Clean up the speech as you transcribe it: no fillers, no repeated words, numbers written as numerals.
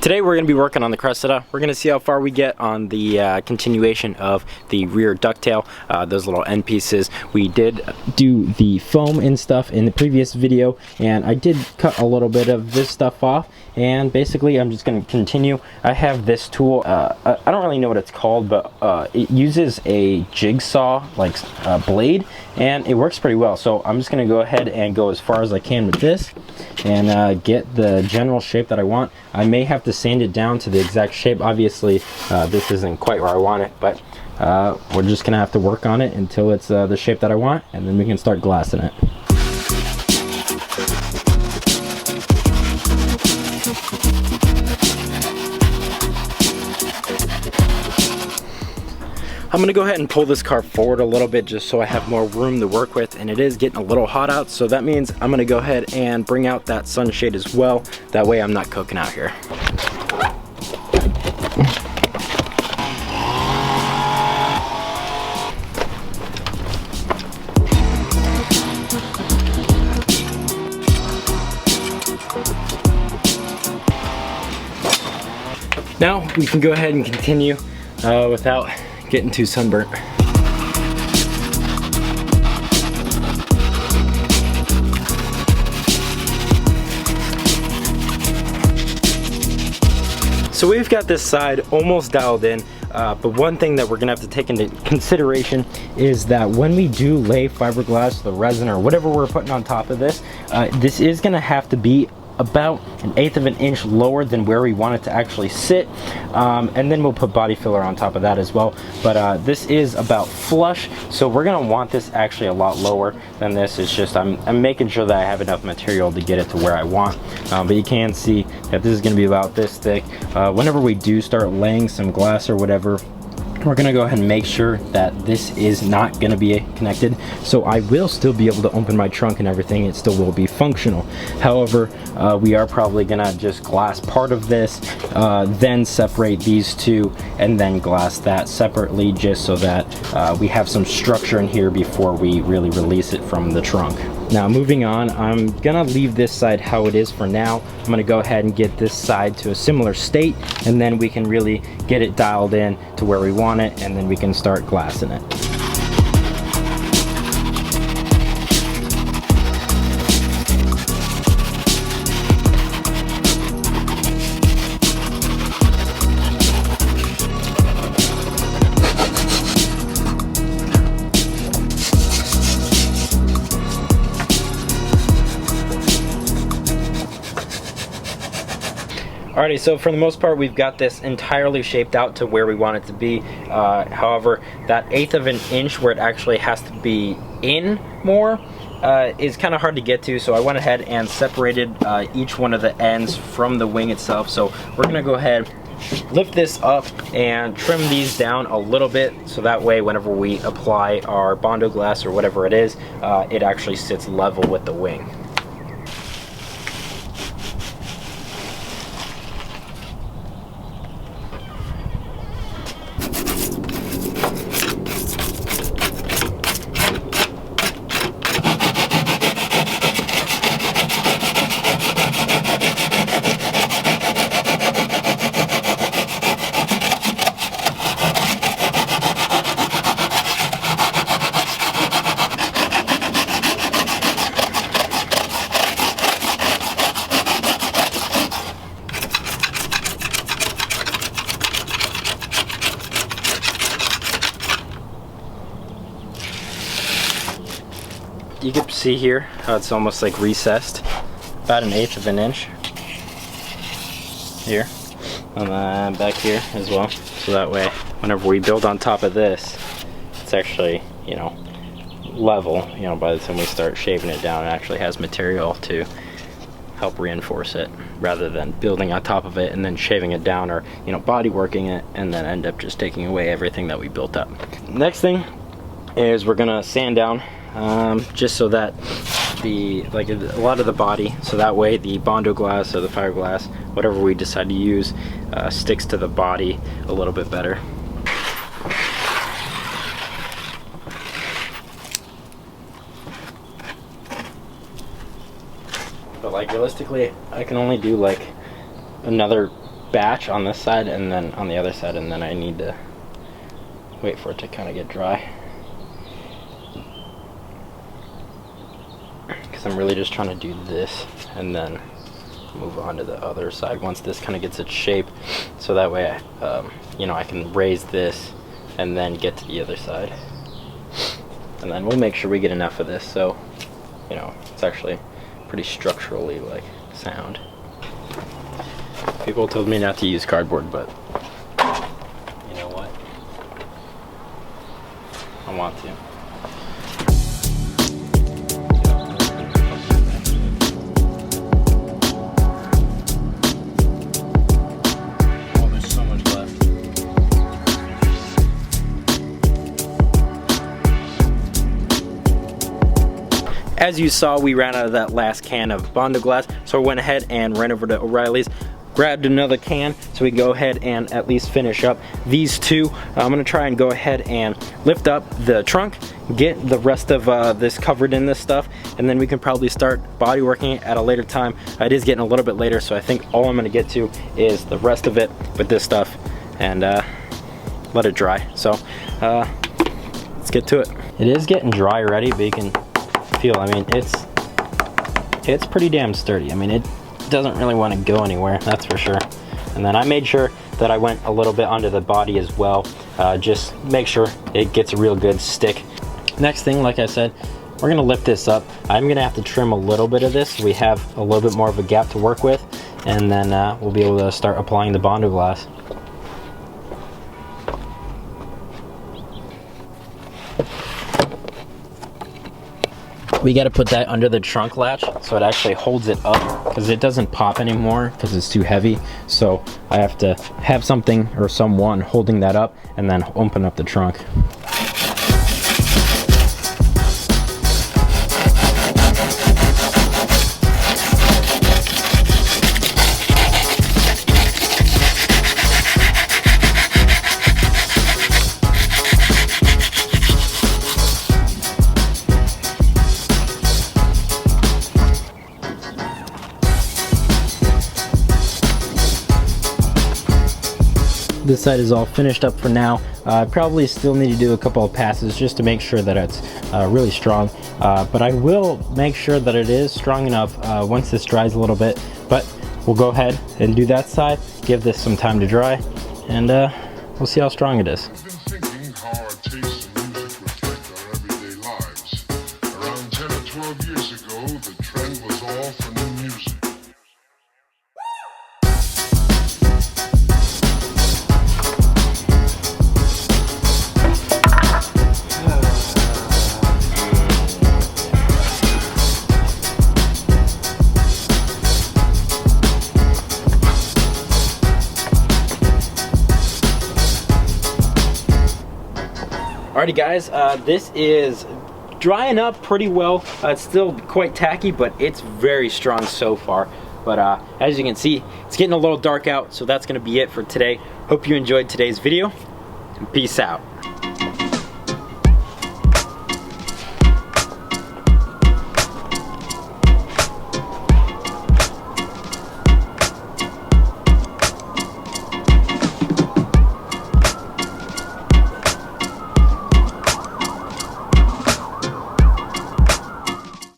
Today we're going to be working on the Cressida. We're going to see how far we get on the continuation of the rear ducktail, those little end pieces. We did do the foam and stuff in the previous video, and I did cut a little bit of this stuff off, and basically I'm just going to continue. I have this tool, I don't really know what it's called, but it uses a jigsaw like blade, and it works pretty well. So I'm just going to go ahead and go as far as I can with this and get the general shape that I want. I may have to sand it down to the exact shape. Obviously this isn't quite where I want it, but we're just gonna have to work on it until it's the shape that I want, and then we can start glassing it. I'm gonna go ahead and pull this car forward a little bit just so I have more room to work with, and it is getting a little hot out, so that means I'm gonna go ahead and bring out that sunshade as well. That way I'm not cooking out here. Now we can go ahead and continue without getting too sunburnt. So we've got this side almost dialed in, but one thing that we're gonna have to take into consideration is that when we do lay fiberglass, the resin, or whatever we're putting on top of this, this is gonna have to be about 1/8 of an inch lower than where we want it to actually sit, and then we'll put body filler on top of that as well. But this is about flush, so we're gonna want this actually a lot lower than this. It's just I'm making sure that I have enough material to get it to where I want, but you can see that this is gonna be about this thick. Whenever we do start laying some glass or whatever, we're gonna go ahead and make sure that this is not gonna be connected, so I will still be able to open my trunk and everything. It still will be functional. However, we are probably gonna just glass part of this, then separate these two, and then glass that separately, just so that we have some structure in here before we really release it from the trunk. Now moving on, I'm gonna leave this side how it is for now. I'm gonna go ahead and get this side to a similar state, and then we can really get it dialed in to where we want it, and then we can start glassing it. Alrighty, so for the most part we've got this entirely shaped out to where we want it to be. However, that 1/8 of an inch where it actually has to be in more is kind of hard to get to, so I went ahead and separated each one of the ends from the wing itself. So we're gonna go ahead, lift this up and trim these down a little bit, so that way whenever we apply our Bondo glass or whatever it is, it actually sits level with the wing. You can see here how it's almost like recessed, about 1/8 of an inch here, and then back here as well. So that way, whenever we build on top of this, it's actually, you know, level. You know, by the time we start shaving it down, it actually has material to help reinforce it, rather than building on top of it and then shaving it down, or, you know, body working it and then end up just taking away everything that we built up. Next thing is we're gonna sand down, just so that a lot of the body, so that way the Bondo glass or the fiberglass, whatever we decide to use, sticks to the body a little bit better. But like realistically, I can only do like another batch on this side and then on the other side, and then I need to wait for it to kind of get dry, because I'm really just trying to do this and then move on to the other side once this kind of gets its shape, so that way you know, I can raise this and then get to the other side, and then we'll make sure we get enough of this so, you know, it's actually pretty structurally like sound. People told me not to use cardboard, but you know what? I want to. Oh, there's so much left. As you saw, we ran out of that last can of Bondo glass, so I went ahead and ran over to O'Reilly's, grabbed another can so we can go ahead and at least finish up these two. I'm gonna try and go ahead and lift up the trunk, get the rest of this covered in this stuff, and then we can probably start body working it at a later time. It is getting a little bit later, so I think all I'm gonna get to is the rest of it with this stuff and let it dry. So let's get to it. It is getting dry already, but you can feel, I mean, it's pretty damn sturdy. I mean, it doesn't really want to go anywhere, that's for sure. And then I made sure that I went a little bit under the body as well, just make sure it gets a real good stick. Next thing, like I said, we're gonna lift this up. I'm gonna have to trim a little bit of this so we have a little bit more of a gap to work with, and then we'll be able to start applying the Bondo glass. We got to put that under the trunk latch so it actually holds it up, because it doesn't pop anymore because it's too heavy. So I have to have something or someone holding that up and then open up the trunk. This side is all finished up for now. I probably still need to do a couple of passes just to make sure that it's really strong, but I will make sure that it is strong enough once this dries a little bit. But we'll go ahead and do that side, give this some time to dry, and we'll see how strong it is. I've been thinking how our tastes in music reflect our everyday lives. Around 10 or 12 years ago, the trend was all for new music. Alrighty guys, this is drying up pretty well. It's still quite tacky, but it's very strong so far. But as you can see, it's getting a little dark out, so that's gonna be it for today. Hope you enjoyed today's video, and peace out.